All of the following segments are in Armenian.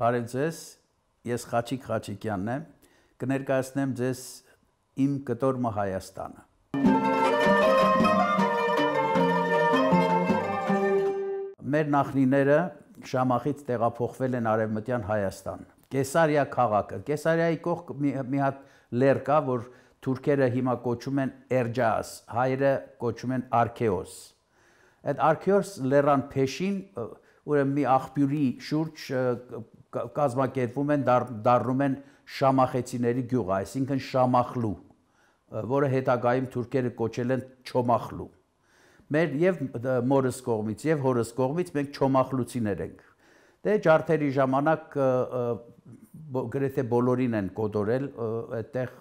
Բարև ձեզ, ես Խաչիկ Խաչիկյանն եմ, կներկայացնեմ ձեզ իմ կտորմը Հայաստանը։ Մեր նախնիները Շամախից տեղափոխվել են Արևմտյան Հայաստան։ Կեսարիա քաղաքը, Կեսարիայի կողք մի հատ լեռ կա, որ թուրքերը հիմա կոչում են Էրջաս, հայերը կոչում են Արքեոս։ Այդ Արքեոս լեռան փեշին ուրեմն մի աղբյուրի շուրջ կազմակերպվում են, դառնում են շամախեցիների գյուղ, այսինքն Շամախլու, որը հետագայում թուրքերը կոչել են Չոմախլու։ Մեր եւ մորս կողմից եւ հորս կողմից մենք Չոմախլուցիներ ենք։ Դե ջարդերի ժամանակ գրեթե բոլորին են կոդորել, այդտեղ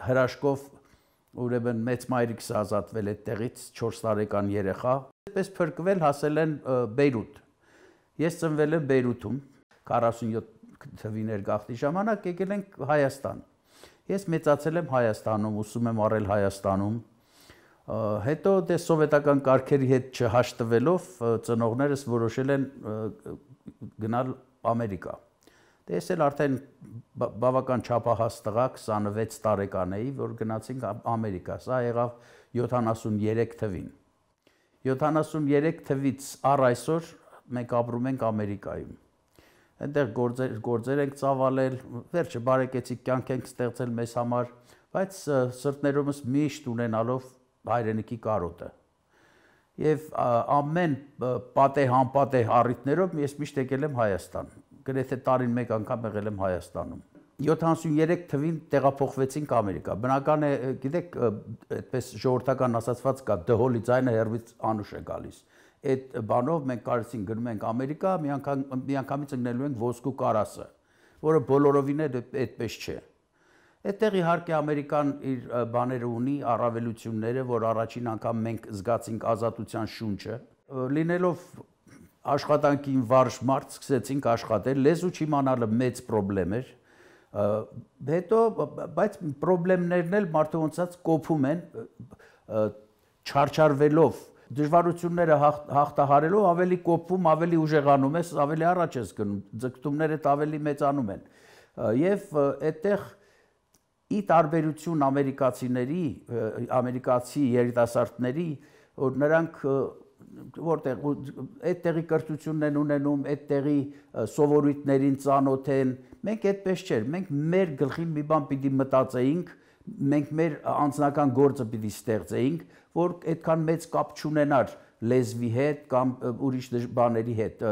հրաշքով ուրեմն մեծ մայրիկս ազատվել այդտեղից 4 տարեկան երեխա, այդպես փրկվել հասել են Բեյրութ։ Ես ծնվել եմ Բեյրութում 47 թվականի գաղթի ժամանակ եկել ենք Հայաստան։ Ես մեծացել եմ Հայաստանում, ուսում եմ առել Հայաստանում։ Հետո դե սովետական կարգերի հետ չհաշտվելով ծնողներս որոշել են գնալ Ամերիկա։ Դե ես էլ արդեն բավական չափահաս տղա 26 տարեկան էի, որ գնացինք Ամերիկա։ Սա եղավ 73 թվին։ 73 թվից առ այսօր մենք ապրում ենք Ամերիկայում։ Այնտեղ գործեր ենք ծավալել, վերջը բարեկեցիկ կյանք ենք ստեղծել մեզ համար, բայց սրտներումս միշտ ունենալով հայրենիքի կարոտը։ Եվ ամեն պատեհ անպատեհ առիթներով ես միշտ եկել եմ Հայաստան։ Գրեթե տարին մեկ անգամ եղել եմ Հայաստանում։ 73 թվին տեղափոխվեցինք Ամերիկա։ Բնական է, գիտեք, այդպես ժողովրդական ասացված կա, դհոլի ձայնը հեռվից անուշ է գալիս։ Այդ բանով մենք կարծեցինք գնում ենք Ամերիկա, միանգամից ընկնելու ենք ոսկու կարասը, որը բոլորովին այդպես չէ։ Այդտեղ իհարկե Ամերիկան իր բաները ունի, առավելությունները, որ առաջին անգամ մենք զգացինք ազատության շունչը։ Լինելով աշխատանքին վարժ մարդ, սկսեցինք աշխատել, լեզու չիմանալը մեծ պրոբլեմ էր։ Հետո, բայց պրոբլեմներն էլ մարդու ոնց կոփում են, չարչարվելով դժվարությունները հաղթահարելով ավելի կոփվում, ավելի ուժեղանում ես, ավելի առաջ ես գնում, ձգտումներդ ավելի մեծանում են։ Եվ այդտեղ ի տարբերություն ամերիկացի երիտասարդների, որ նրանք որտեղ այդտեղի կրթությունն են ունենում, այդտեղի սովորույթներին ծանոթ են, մենք այդպես չէր, մենք մեր գլխին մի բան պիտի մտածեինք, մենք մեր անձնական գործը պիտի ստեղծեինք, որ այդքան մեծ կապ չունենար լեզվի հետ կամ ուրիշ բաների հետ,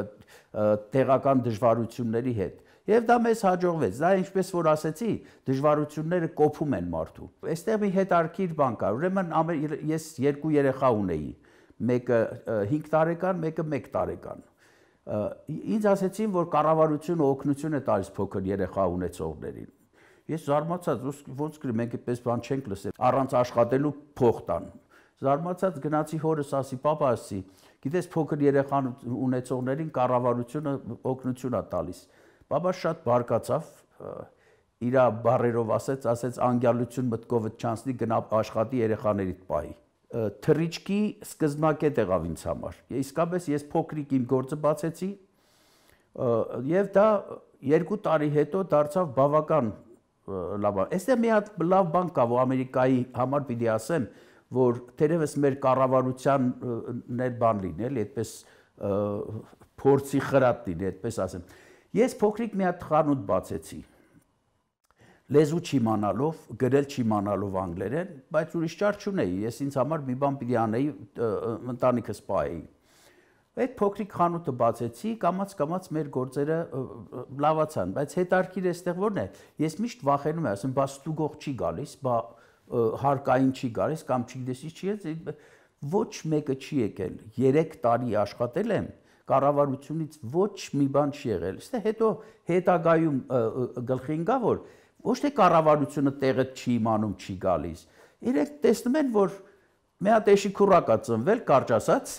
տեղական դժվարությունների հետ։ Եվ դա մեզ հաջողվեց։ Դա ինչպես որ ասեցի, դժվարությունները կոփում են մարդու։ Այստեղ մի հետարքիր բան կար։ Ուրեմն ես երկու երեխա ունեի, մեկը 5 տարեկան, մեկը 1 տարեկան։ Ինձ ասեցին, որ կառավարությունը օգնություն է տալիս փոքր երեխա ունեցողներին։ Ես զարմացած, ոնց գրի, մենք այդպես բան չենք լսել, առանց աշխատելու փող տան։ Զարմացած գնացի հորս ասի, պապա ասի, գիտես փոքր երեխան ունեցողներին կառավարությունը օգնություն է տալիս։ Պապա շատ բարկացավ, իր բառերով ասեց անգյալություն մտքովդ չանցնի, գնա աշխատի երեխաներիդ պահի։ Թռիչքի սկզբնակետ եղավ ինձ համար։ Իսկապես ես փոքրիկ իմ գործը բացեցի եւ դա 2 տարի հետո դարձավ բավական լավ։ Այստեղ մի հատ լավ բան կա, որ Ամերիկայի համար պիտի ասեմ, որ թերևս մեր կառավարությանն էլ բան լինի, էլի, այդպես փորձի խրատ լինի, այդպես ասեմ։ Ես փոքրիկ մի հատ խանութ բացեցի։ Լեզու չիմանալով, գրել չիմանալով անգլերեն, բայց ուրիշ ճար չունեի, ես ինձ համար մի բան պիտի անեի, ընտանիքս պահեի։ Այդ փոքրիկ խանութը բացեցի, կամաց մեր գործերը լավացան, բայց հետարքիր էստեղ որն է, ես միշտ վախենում եմ, ասեմ, բա ստուգող չի գալիս, բա հարկային չի գալիս կամ չգիտես չի, ոչ մեկը չի եկել, 3 տարի աշխատել եմ, կառավարությունից ոչ մի բան չի եղել։ Այստեղ հետո հետագայում գլխի ընկա, որ ոչ թե կառավարությունը տեղը չի իմանում, չի գալիս։ Իրենք տեսնում են, որ մի հատ էշիքուռա կա ծնվել, կարճ ասած,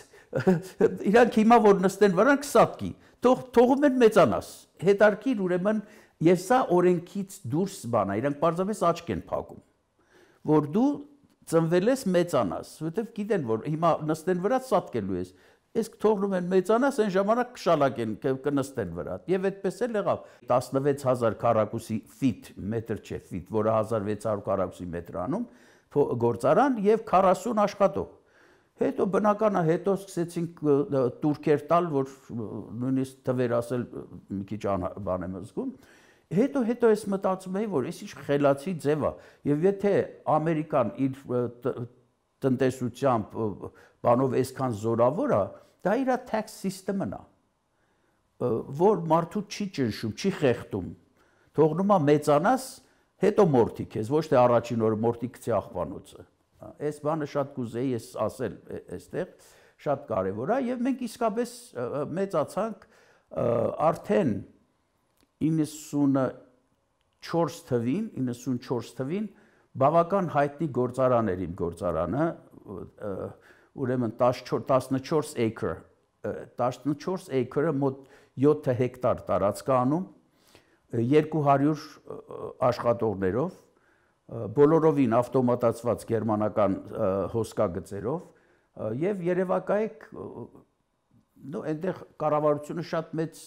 իրանք հիմա որ նստեն վրան կսատկի, թողում են մեծանաս։ Հետարքիր ուրեմն, եւ սա օրենքից դուրս բան է, իրանք պարզապես աչք են փակում, որ դու ծնվել ես մեծանաս, որովհետեւ գիտեն, որ հիմա նստեն վրա սատկելու ես։ Իսկ թողնում են մեծանաս, այն ժամանակ կշալակեն, կնստեն վրա։ Եվ այդպես էլ եղավ։ 16000 քառակուսի ֆիտ, մետր չէ, ֆիտ, որը 1600 քառակուսի մետր անում, գործարան եւ 40 աշխատող։ Հետո բնական է, հետո սկսեցինք турքեր տալ, որ նույնիսկ թվեր ասել մի քիչ բան եմ զգում։ Հետո ես մտածում էի, որ էս ինչ խելացի ձև է, եւ եթե Ամերիկան իր տնտեսությամբ բանով այսքան զորավոր է, դա իր tax system-ն է, որ մարդու չի ճնշում, չի խեղդում, թողնում է մեծանաս, հետո մորթի քեզ, ոչ թե առաջին օրը մորթի գցի աղբանոցը։ Այս բանը շատ կուզեի ես ասել այստեղ, շատ կարևոր է, եւ մենք իսկապես մեծացանք արդեն 94 թվին բավական հայտնի գործարան էր իմ գործարանը, ուրեմն 14 acre-ը մոտ 7 հեկտար տարածք անում, 200 աշխատողներով, բոլորովին ավտոմատացված գերմանական հոսքագծերով եւ երևակայեք այնտեղ կառավարությունը շատ մեծ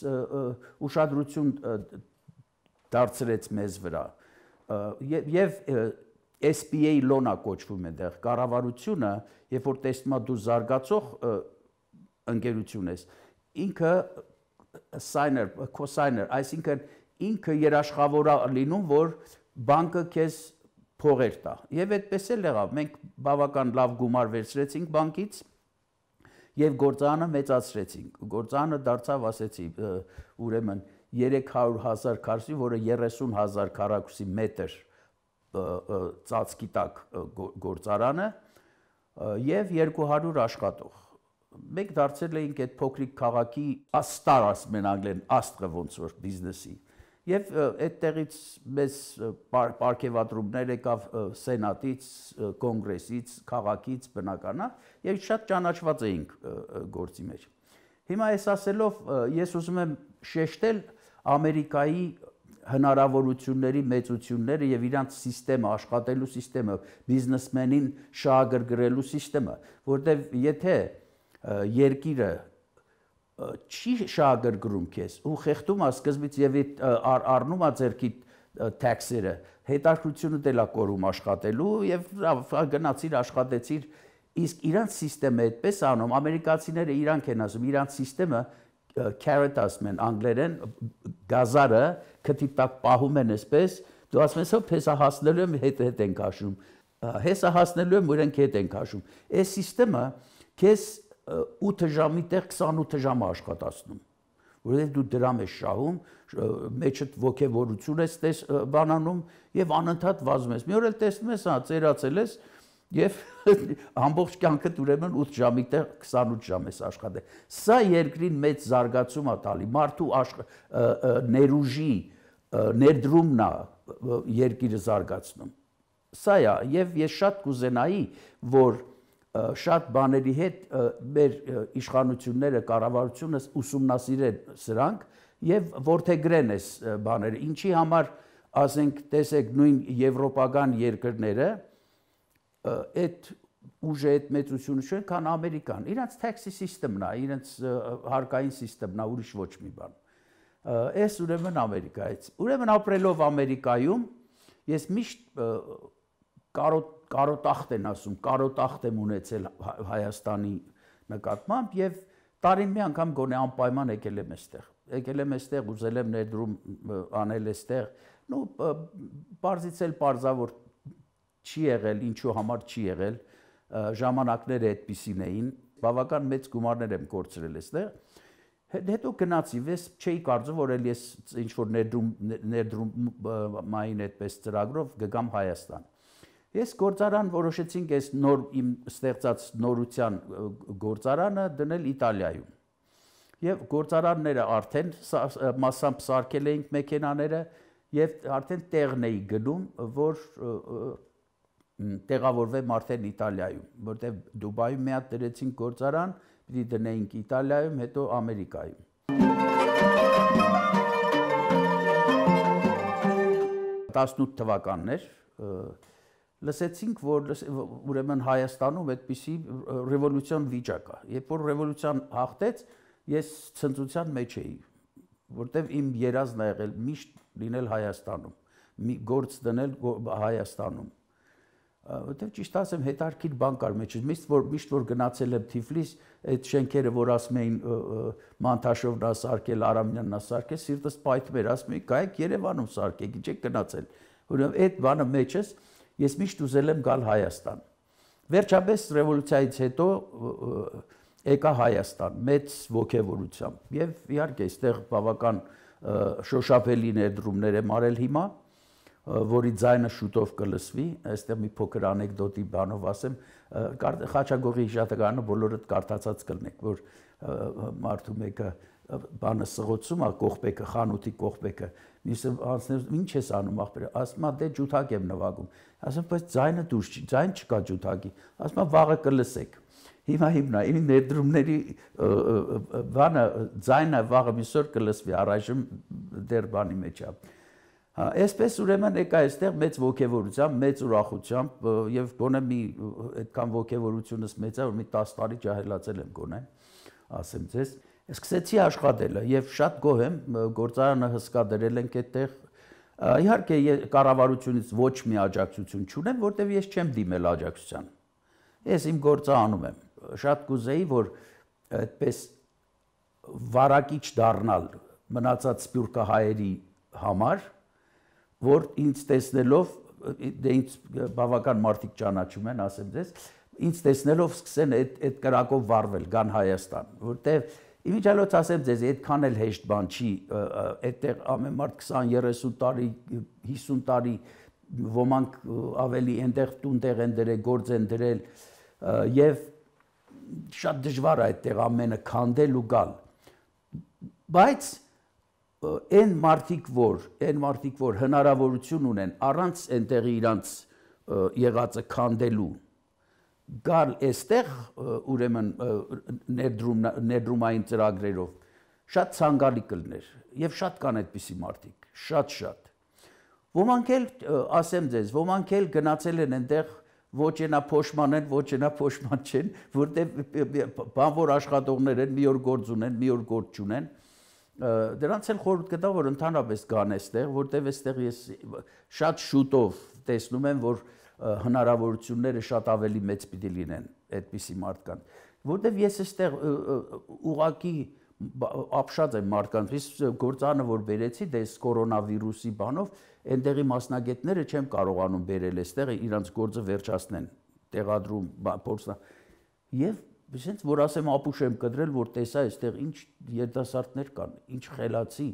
ուշադրություն դարձրեց մեզ վրա եւ SBA loan-ա կոչվում այնտեղ կառավարությունը, երբ որ տեսնում է դու զարգացող ընկերություն ես, ինքը signer, co-signer, այսինքն ինքը երաշխավոր է լինում, որ բանկը քեզ փողեր տա։ Եվ այդպես էլ եղավ, մենք բավական լավ գումար վերցրեցինք բանկից եւ գործարանը մեծացրեցինք։ Գործարանը դարձավ, ասեցի, ուրեմն 300,000 քառակուսի, որը 30,000 քառակուսի մետր ծածկի տակ գործարանը եւ 200 աշխատող։ Մենք դարձել էինք այդ փոքրիկ քաղաքի աստար, ասում են անգլերեն, աստղը ոնց որ բիզնեսի։ Եվ այդտեղից մեզ պարգևատրումներ եկավ սենատից, կոնգրեսից, քաղաքից, բնական է, եւ շատ ճանաչված էինք գործի մեջ։ Հիմա այս ասելով ես ուզում եմ շեշտել Ամերիկայի հնարավորությունների մեծությունները եւ իրանց համակարգը, աշխատելու համակարգը, բիզնեսմենին շահագրգռելու համակարգը, որտեւ եթե երկիրը չի շահագրգռում քեզ ու խեղդում է սկզբից եւ առնում է ձերքի տաքսերը, հետաքրությունը դելա կորում աշխատելու եւ գնացիր աշխատեցիր, իսկ իրանց համակարգը այդպես անում, ամերիկացիները իրանք են ասում, իրանց համակարգը carrot ասում են անգլերեն, գազարը քթի տակ պահում են այսպես, դու ասում ես, հոբ հեսա հասնելու եմ հետ են քաշում, հեսա հասնելու եմ ուրենք հետ են քաշում։ Այս համակարգը քեզ 8 ժամի տեղ 28 ժամ աշխատացնում, որովհետև դու դրամ ես շահում, մեջդ ոգևորություն ես բանանում եւ անընդհատ վազում ես։ Մի օր էլ տեսնում ես, հա, ծերացել ես եւ ամբողջ կյանքդ ուրեմն 8 ժամի տեղ 28 ժամ ես աշխատել։ Սա երկրին մեծ զարգացում է տալի, մարդու ներուժի ներդրումն է երկիրը զարգացնում։ Սա է, եւ ես շատ կուզենայի, որ շատ բաների հետ մեր իշխանությունները, կառավարությունը ուսումնասիրեն սրանք եւ որդեգրեն այս բաները։ Ինչի համար, ասենք, տեսեք նույն եվրոպական երկրները այդ ուժը, այդ մեծությունը չեն, քան Ամերիկան։ Իրանց tax system-ն է, իրանց հարկային system-ն է, ուրիշ ոչ մի բան։ Այս ուրեմն Ամերիկայից։ Ուրեմն ապրելով Ամերիկայում, ես միշտ կարոտախտ են ասում, կարոտախտ եմ ունեցել Հայաստանի նկատմամբ եւ տարին մի անգամ գոնե անպայման եկել եմ այստեղ։ Եկել եմ այստեղ, ուզել եմ ներդրում անել այստեղ։ Ну, բարձից էլ բարձավոր չի եղել, ինչու համար չի եղել, ժամանակները այդպիսին էին, բավական մեծ գումարներ եմ կորցրել այստեղ։ Հետո գնացի, ես չէի կարծում, որ ես ինչ որ ներդրումային այդպես ծրագրով կգամ Հայաստան։ Ես գործարան որոշեցինք այս նոր իմ ստեղծած նորության գործարանը դնել Իտալիայում։ Եվ գործարանները արդեն մասամբ սարքել էինք մեքենաները եւ արդեն տեղն էի գնում, որ տեղավորվեմ արդեն Իտալիայում, որտեղ Դուբայում մի հատ դրեցինք գործարան, պիտի դնեինք Իտալիայում, հետո Ամերիկայում։ 18 թվականներ լսեցինք, որ ուրեմն Հայաստանում այդպիսի ռևոլյուցիոն վիճակ է։ Երբ որ ռևոլյուցիան հաղթեց, ես ցնծության մեջ էի, որտեվ իմ երազն ա եղել միշտ լինել Հայաստանում, մի գործ դնել Հայաստանում։ Որտեվ ճիշտ ասեմ, հետարքիր բան կար մեջս, միշտ որ գնացել եմ Թիֆլիս, այդ շենքերը, որ ասում էին Մանթաշովն ա սարքել, Արամյանն ա սարքել, սիրտս պայթում էր, ասում էի, գայեք Երևանում սարքեք, ինչ եք գնացել։ Ուրեմն այդ բանը մեջս ես միշտ ուզել եմ գալ Հայաստան։ Վերջապես ռևոլյուցիայից հետո եկա Հայաստան մեծ ոգևորությամբ եւ իհարկե այստեղ բավական շոշափելի ներդրումներ եմ արել հիմա, որի ձայնը շուտով կլսվի, այստեղ մի փոքր անեկդոտի բանով ասեմ, Խաչագողի հիշատակարանը բոլորդ կարդացած կլնեք, որ մարդու մեկը բանը սղոցում է կողպեկը, խանութի կողպեկը, մյուսը անցնելով ինչ ես անում ախպերը, ասում է դե ջութակ եմ նվագում, ասում բայց ձայնը դուրս չի, ձայն չկա ջութակի, ասում է վաղը կլսեք։ Հիմա իմ ներդրումների բանը ձայնը վաղը միսօր կլսվի, առայժմ դեռ բանի մեջ է։ Այսպես ուրեմն եկա այստեղ մեծ ոգևորությամբ, մեծ ուրախությամբ եւ գոնե մի այդքան ոգևորությունս մեծ է, որ մի 10 տարի ջահելացել եմ գոնե, ասեմ ձեզ։ Սկսեցի աշխատելը եւ շատ գոհ եմ, գործարանը հսկա դրել ենք այդտեղ։ Իհարկե կառավարությունից ոչ մի աջակցություն չունեմ, որտեվ ես չեմ դիմել աջակցության։ Ես իմ գործը անում եմ։ Շատ կուզեի, որ այդպես վարակիչ դառնալ մնացած սփյուռքահայերի համար, որ ինձ տեսնելով, դե ինձ բավական մարդիկ ճանաչում են, ասեմ ձեզ, ինձ տեսնելով սկսեն այդ կրակով վառվել, գան Հայաստան, որտեվ իմիջիալոց ասեմ ձեզ, այդքան էլ հեշտ բան չի, այդտեղ ամեն մարդ 20-30 տարի, 50 տարի, ոմանք ավելի այնտեղ տունտեղ են դրել, գործ են դրել, եւ շատ դժվար է այդտեղ ամենը քանդել ու գալ, բայց այն մարդիկ, որ հնարավորություն ունեն առանց այնտեղի իրանց եղածը քանդելու, գալ այստեղ ուրեմն ներդրումային ծրագրերով, շատ ցանկալի կլներ, եւ շատ կան այդպիսի մարդիկ, շատ։ Ոմանք էլ, ասեմ ձեզ, ոմանք էլ գնացել են այնտեղ ոչ ենա փոշման են, ոչ ենա փոշման չեն, որտեղ բանվոր աշխատողներ են, մի օր գործ ունեն, մի օր գործ չունեն։ Դրանց էլ խորհուրդ կտա, որ ընդհանրապես գան այստեղ, որտեղ այստեղ ես շատ շուտով տեսնում եմ, որ հնարավորությունները շատ ավելի մեծ պիտի լինեն այդպիսի մարդկանց, որտեղ ես այստեղ ուղակի ապշած եմ մարդկանց, իսկ գործանը որ բերեցի, դες կորոնավիրուսի բանով, այնտեղի մասնագետները չեմ կարողանում բերել այստեղ իրանց գործը վերջացնեն, տեղադրում, փորձը եւ Բեսենց որ ասեմ ապուշ եմ կդրել, որ տեսա այստեղ ինչ երիտասարդներ կան, ինչ խելացի,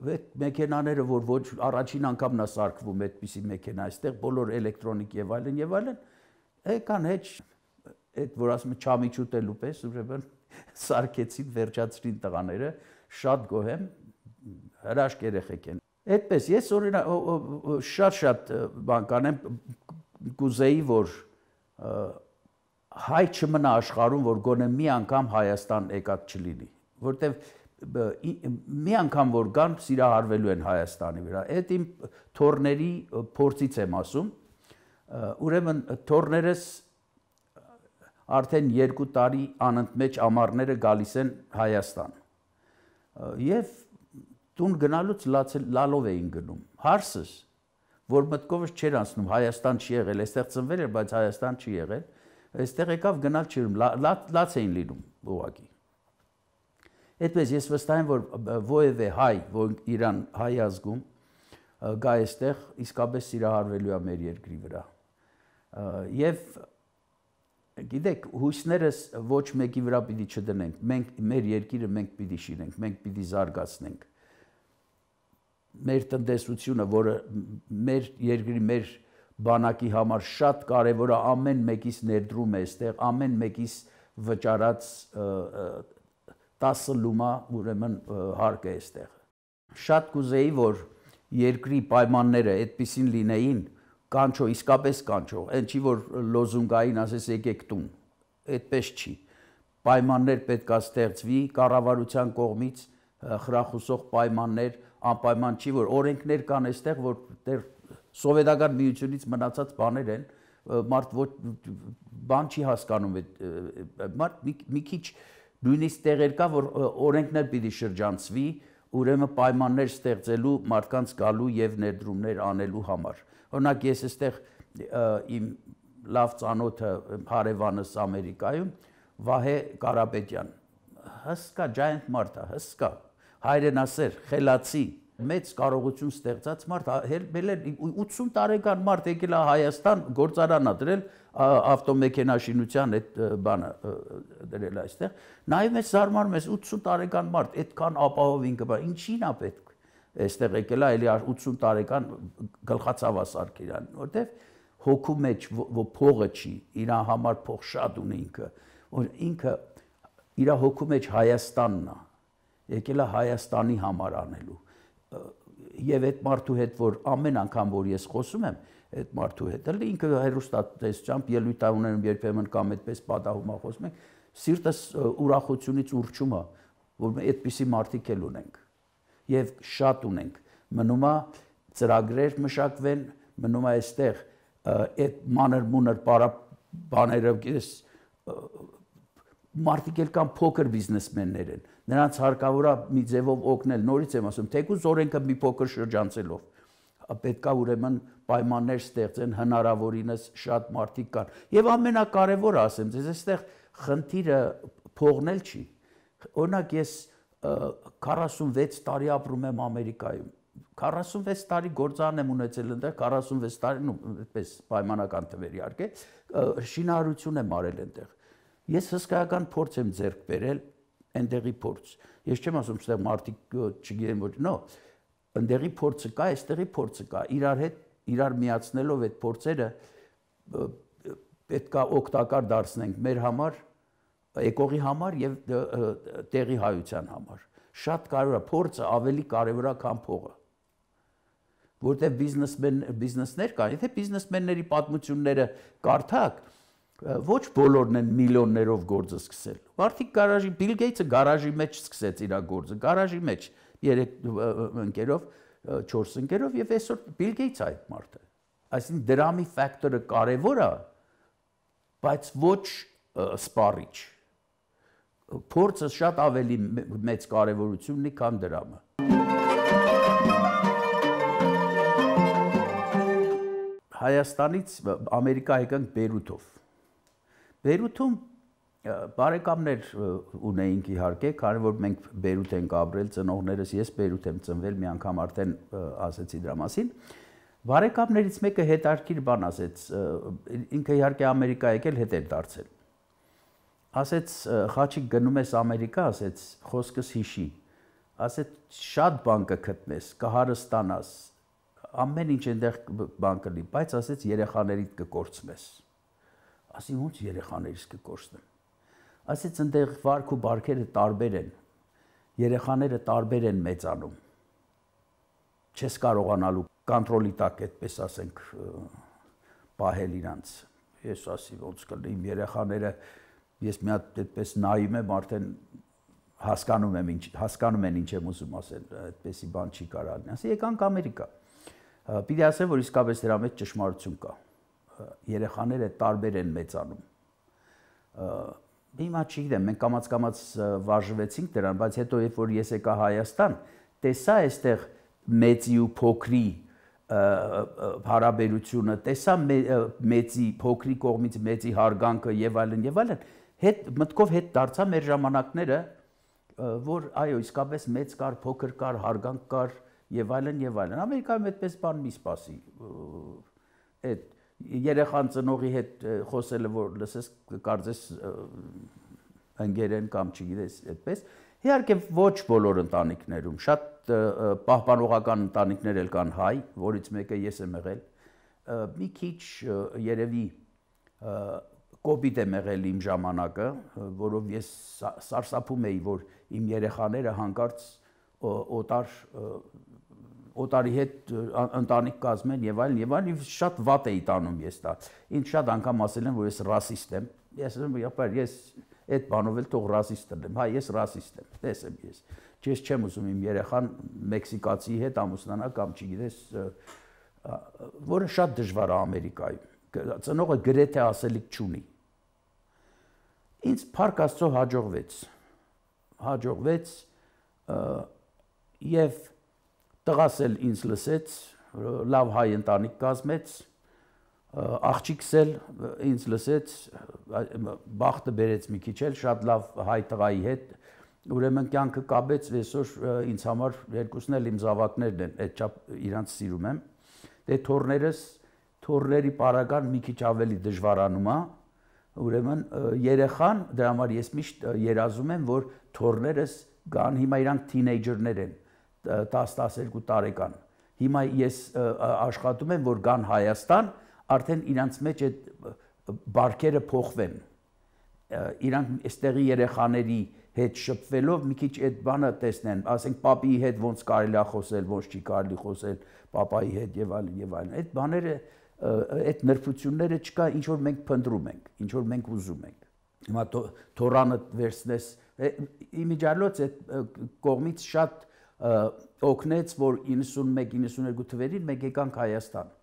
այդ մեքենաները, որ ոչ առաջին անգամն է սարքվում այդպիսի մեքենա, այստեղ բոլոր էլեկտրոնիկ եւ այլն, եկան հեչ այդ որ ասում եմ չամիջուտելու պես, ուրեմն սարքեցին, վերջացրին տղաները, շատ գոհ եմ, հրաշք երեխեք են։ Այդպես ես օրինակ շատ բան կանեմ, կուզեի որ հայ չմնա աշխարհում, որ գոնե մի անգամ Հայաստան եկած չլինի, որտեվ մի անգամ որ գան սիրահարվելու են Հայաստանի վրա։ Այդ իմ թորների փորձից եմ ասում։ Ուրեմն թորներս արդեն 2 տարի անընդմեջ ամառները գալիս են Հայաստան։ Եվ տուն գնալուց լալով էին գնում։ Հարսս, որ մտքովս չէր անցնում, Հայաստան չի եղել, այստեղ ծնվել էր, բայց Հայաստան չի եղել։ Այստեղ եկավ գնալ չիրում, լաց էին լինում ուղղակի։ Այդպես ես վստահ եմ, որ ովևէ հայ, որ իրան հայ ազգում գա այստեղ, իսկապես սիրահարվելու է մեր երկրի վրա։ Եվ գիտեք, հույսներս ոչ մեկի վրա պիտի չդնենք, մենք մեր երկիրը մենք պիտի շինենք, մենք պիտի զարգացնենք։ Մեր տնտեսությունը, որը մեր երկրի մեր բանակի համար շատ կարևոր է, ամեն մեկիս ներդրում է այստեղ, ամեն մեկիս վճարած 10 լումա ուրեմն հարկ է այստեղ։ Շատ կուզեի, որ երկրի պայմանները այդպիսին լինեին, կանչո, իսկապես կանչո, այն չի, որ լոզունգային ասես եկեք տուն, այդպես չի։ Պայմաններ պետք է ստեղծվի կառավարության կողմից, խրախուսող պայմաններ, անպայման չի, որ օրենքներ կան այստեղ, որ դեռ սովետական միությունից մնացած բաներ են, մարդ ոչ բան չի հասկանում այդ մարդ մի քիչ նույնիսկ տեղեր կա, որ օրենքներ պիտի շրջանցվի, ուրեմն պայմաններ ստեղծելու մարդկանց գալու եւ ներդրումներ անելու համար։ Օրինակ ես այստեղ իմ լավ ծանոթը հարևանս Ամերիկայում Վահե Կարապետյան, հսկա giant մարդ է, հսկա, հայրենասեր, խելացի, մեծ կարողություն ստեղծած մարդ, հել 80 տարեկան մարդ եկել է Հայաստան, գործարան է դրել ավտոմեքենաշինության այդ բանը դրել այստեղ։ Նայում ես զարմանում ես 80 տարեկան մարդ, այդքան ապահով ինքը, ինչին է պետք։ Այստեղ եկել է էլի 80 տարեկան գլխացավ ասարք իրան, որտեվ հոգու մեջ փողը չի, իր համար փող շատ ունի ինքը իր հոգու մեջ Հայաստանն է, եկել է Հայաստանի համար անելու։ Եվ այդ մարդու հետ, որ ամեն անգամ որ ես խոսում եմ, այդ մարդու հետ, էլ ինքը հեռուստատեսությամբ ելույթ է ունենում, երբեմն կամ այդպես պատահում է խոսում ենք, սիրտս ուրախությունից ուրճում է, որ այդպիսի մարդիկ էլ ունենք։ Եվ շատ ունենք։ Մնում է ծրագրեր մշակվեն, մնում է այստեղ այդ մանր-մունր բաները գիտես մարդիկ էլ կան փոքր բիզնեսմեններ են, նրանց հարկավոր է մի ձևով օգնել, նորից եմ ասում, թեկուզ օրենքը մի փոքր շրջանցելով, պետք է ուրեմն պայմաններ ստեղծեն, հնարավորինս շատ մարդիկ կան։ Եվ ամենակարևորը ասեմ, ձեզ այստեղ խնդիրը փողն էլ չի։ Օրինակ ես 46 տարի ապրում եմ Ամերիկայում, 46 տարի գործարան եմ ունեցել այնտեղ, 46 տարի, այդպես պայմանական թվեր իհարկե, շինարարություն եմ արել այնտեղ։ Ես հսկայական փորձ եմ ձեռք բերել, այնտեղի փորձ։ Ես չեմ ասում, որ մարդիկ չգիտեն ոչ, նո, այնտեղի փորձը կա, այստեղի փորձը կա։ Իրար հետ, իրար միացնելով այդ փորձերը պետք է օգտակար դարձնենք մեր համար, եկողի համար եւ տեղի հայության համար։ Շատ կարևոր է, փորձը ավելի կարևոր է, քան փողը։ Որտեղ բիզնեսներ կան, եթե բիզնեսմենների պատմությունները կարդաք, ոչ բոլորն են միլիոններով գործը սկսել։ Մարդիկ գարաժի, Բիլ Գեյթսը գարաժի մեջ սկսեց իր գործը, գարաժի մեջ 3 ընկերով, 4 ընկերով եւ այսօր Բիլ Գեյթսը այդ մարդը։ Այսինքն դրամի ֆակտորը կարևոր է, բայց ոչ սպառիչ։ Փորձը շատ ավելի մեծ կարևորություն ունի, քան դրամը։ Հայաստանից Ամերիկա եկանք Բեյրութով։ Բեյրութում բարեկամներ ունեինք իհարկե, քանի որ մենք Բեյրութ ենք ապրել, ծնողներս, ես Բեյրութ եմ ծնվել, մի անգամ արդեն ասեցի դրա մասին։ Բարեկամներից մեկը հետաքրքիր բան ասեց, ինքը իհարկե Ամերիկա եկել, հետ էր դարձել։ Ասեց Խաչիկ գնում ես Ամերիկա, ասեց խոսքս հիշի, ասեց շատ բան կգտնես, կհարստանաս, ամեն ինչ այնտեղ բան կլինի, բայց ասեց երեխաներիդ կկորցնես։ Ասի ո՞նց երեխաներիս կկորցնեմ։ Ասեց այնտեղ վարք ու բարքերը տարբեր են, երեխաները տարբեր են մեծանում։ Չես կարողանալու կոնտրոլի տակ այդպես ասենք պահել իրանց։ Ես ասի ոնց կլինի իմ երեխաները Ես մի հատ այդպես նայում եմ, արդեն հասկանում են ինչ եմ ուզում ասել, այդպեսի բան չի կարող լինել։ Ասի եկանք Ամերիկա։ Պիտի ասեմ, որ իսկապես դրա մեջ ճշմարտություն կա։ Երեխաները տարբեր են մեծանում։ Հիմա չգիտեմ, մենք կամաց վարժվեցինք դրան, բայց հետո երբ որ ես եկա Հայաստան, տեսա այստեղ մեծի ու փոքրի հարաբերությունը, տեսա մեծի, փոքրի կողմից մեծի հարգանքը եւ այլն, հետ մտքով հետ դարձա մեր ժամանակները, որ այո, իսկապես մեծ կար, փոքր կար, հարգանք կար եւ այլն։ Ամերիկայում այդպես բան մի սպասի։ Այդ երեխան ծնողի հետ խոսելը, որ լսես կարծես ընկերեն կամ չգիտես, այդպես։ Իհարկե ոչ բոլոր ընտանիքներում, շատ պահպանողական ընտանիքներ էլ կան հայ, որից մեկը ես եմ եղել, մի քիչ երևի կոպիտ եմ եղել իմ ժամանակը, որով ես սարսափում էի, որ իմ երեխաները հանկարծ օտարի հետ ընտանիք կազմեն եւ այլն, շատ վատ էի տանում ես դա։ Ինձ շատ անգամ ասել են, որ ես ռասիստ եմ։ Ես ասում եմ, ես այդ բանով էլ թող ռասիստ եմ, հա, ես ռասիստ եմ, տեսեմ ես։ Ես չեմ ուզում իմ երեխան մեքսիկացի հետ ամուսնանա կամ չգիտես որը շատ դժվար է Ամերիկայում։ Ծնողը գրեթե ասելիք չունի։ Ինձ փառք Աստծո հաջողվեց եւ տղաս էլ ինձ լսեց, լավ հայ ընտանիք կազմեց, աղջիկս էլ ինձ լսեց, բախտը բերեց մի քիչ էլ շատ լավ հայ տղայի հետ, ուրեմն կյանքը կապեց, այսօր ինձ համար երկուսն էլ իմ զավակներն են, այդչափ իրանց սիրում եմ։ Դե թորների պարագան մի քիչ ավելի դժվարանում է, ուրեմն երեխան, դրա համար ես միշտ երազում եմ, որ թորներս գան, հիմա իրանք թինեյջերներ են, 10-12 տարեկան։ Հիմա ես աշխատում եմ, որ գան Հայաստան, արդեն իրանց մեջ այդ բարքերը փոխվեն։ Իրանք այստեղի երեխաների հետ շփվելով մի քիչ այդ բանը տեսնեն, ասենք պապի հետ ոնց կարելի է խոսել, ոնց չի կարելի խոսել, պապայի հետ եւ այլն եւ այլն։ Այդ բաները, այդ նրբությունները չկա, ինչ որ մենք փնտրում ենք, ինչ որ մենք ուզում ենք։ Հիմա թորանը վերցնես, իմիջիալոց այդ կողմից շատ օգնեց, որ 91-92 թվերին մենք եկանք Հայաստան։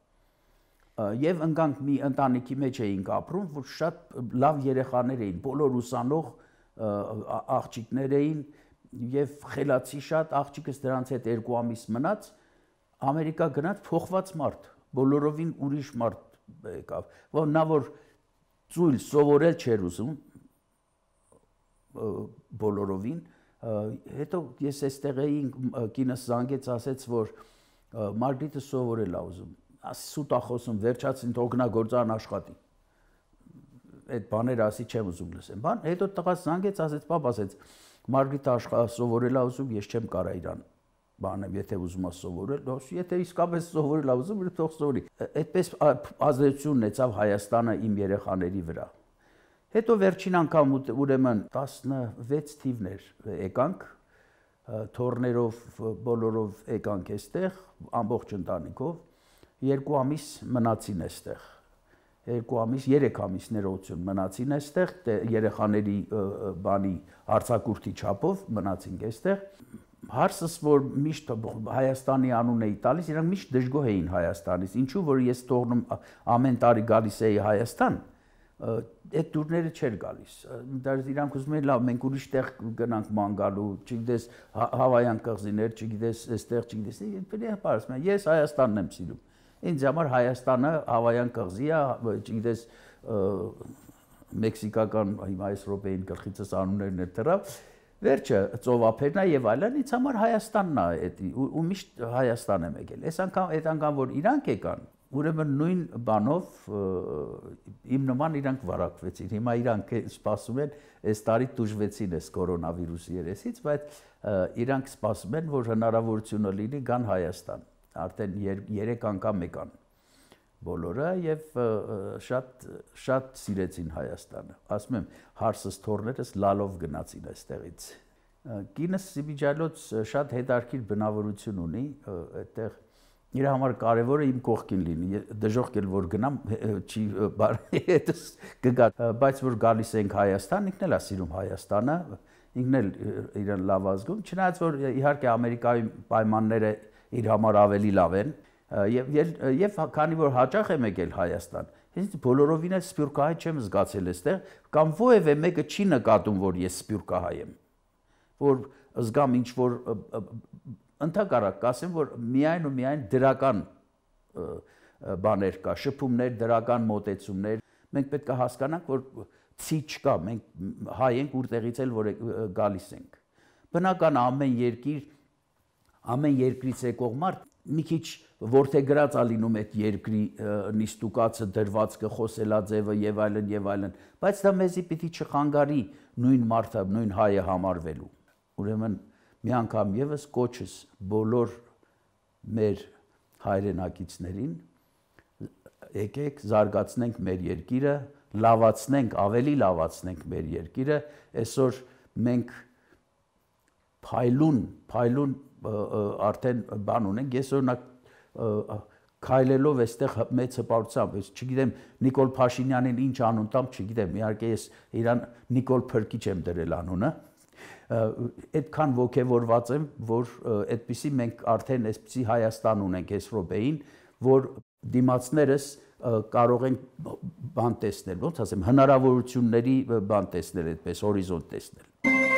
Եվ ընկանք մի ընտանիքի մեջ էինք ապրում, որ շատ լավ երեխաներ էին, բոլոր ուսանող աղջիկներ էին եւ խելացի շատ, աղջիկս դրանց հետ 2 ամիս մնաց, Ամերիկա գնաց փոխված մարդ, բոլորովին ուրիշ մարդ եկավ, որ նա որ ծույլ սովորել չէր ուզում բոլորովին, հետո ես այստեղ էի, կինս զանգեց, ասեց, որ Մարգրիտը սովորել է ուզում, սուտ է խոսում, վերջացին օգնագործան աշխատի, այդ բաները ասի չեմ ուզում լսեմ, բան, հետո տղաս զանգեց, ասեց, պապ ասեց, Մարգրիտը սովորել է ուզում, ես չեմ կարա իրան բանեմ, եթե ուզում է սովորել, եթե իսկապես սովորել է ուզում, թող սովորի, այդպես ազդեցություն ունեցավ Հայաստանը իմ երեխաների վրա։ Հետո վերջին անգամ ուրեմն 16 թիվներ եկանք, թորներով բոլորով եկանք այստեղ, ամբողջ ընտանիքով, 2 ամիս մնացին այստեղ, 2 ամիս, 3 ամիս ներողություն մնացին այստեղ, երեխաների բանի արձակուրդի չափով մնացինք այստեղ։ Հարցս, որ միշտ Հայաստանի անուն էի տալիս, իրանք միշտ դժգոհ էին Հայաստանից, ինչու որ ես թողնում ամեն տարի գալիս էի Հայաստան, այդ դուրները չէր գալիս, իրանք ուզում էին լավ, մենք ուրիշ տեղ գնանք ման գալու, չգիտես Հավայան կղզիներ, չգիտես այստեղ, չգիտես, ես Հայաստանն եմ սիրում, ինձ համար Հայաստանը Հավայան կղզի է, չգիտես մեքսիկական, հիմա այս րոպեին գլխիցս անուններն էր դրավ, վերջը ծովափերն է եւ այլն, ինձ համար Հայաստանն է, ու միշտ Հայաստան եմ եկել, այդ անգամ որ իրանք եկան, ուրեմն նույն բանով իմ նման իրանք վարակվեցին, հիմա իրանք սպասում են, այս տարի տուժվեցին այս կորոնավիրուսի երեսից, բայց իրանք սպասում են, որ հնարավորությունը լինի գան Հայաստան, արդեն 3 անգամ եկան բոլորը եւ շատ սիրեցին Հայաստանը, ասում եմ, հարսս թորներս լալով գնացին այստեղից։ Կինս Սիբիջալոց շատ հետարքիր բնավորություն ունի, այդտեղ իր համար կարևորը իմ կողքին լինի, դժոխք էլ որ գնամ, չի հետս կգա, բայց որ գալիս ենք Հայաստան, ինքն էլ է սիրում Հայաստանը, ինքն էլ իրեն լավ ազգում, չնայած որ իհարկե Ամերիկայի պայմանները իր համար ավելի լավ են, եւ քանի որ հաճախ եմ եկել Հայաստան, ես բոլորովին էլ սփյուռքահայ չեմ զգացել այստեղ, կամ ովևէ մեկը չի նկատում, որ ես սփյուռքահայ եմ, որ զգամ ինչ որ ընդհակառակ կասեմ, որ միայն ու միայն դրական բաներ կա, շփումներ, դրական մոտեցումներ, մենք պետք է հասկանանք, որ ցի չկա, մենք հայ ենք որտեղից էլ որ գալիս ենք։ Բնական ամեն երկրից եկող մարդ մի քիչ որդեգրած է լինում այդ երկրի նիստուկացը, դրվածքը, խոսելաձևը եւ այլն, բայց դա մեզի պիտի չխանգարի նույն մարդը, նույն հայը համարվելու։ Ուրեմն մի անգամ եւս կոչս բոլոր մեր հայրենակիցներին եկեք զարգացնենք մեր երկիրը, լավացնենք, ավելի լավացնենք մեր երկիրը, այսօր մենք փայլուն արդեն բան ունենք, ես օրինակ քայլելով այստեղ մեծ հպարտությամբ, ես չգիտեմ Նիկոլ Փաշինյանին ինչ անուն տամ, չգիտեմ, իհարկե ես իրան Նիկոլ Փրկիչ եմ դրել անունը, այդքան ոգևորված եմ, որ այդպիսի մենք արդեն այսպիսի Հայաստան ունենք այս րոպեին, որ դիմացներս կարող են բան տեսնել, ոնց ասեմ, հնարավորությունների բան տեսնել, այդպես հորիզոնտ տեսնել։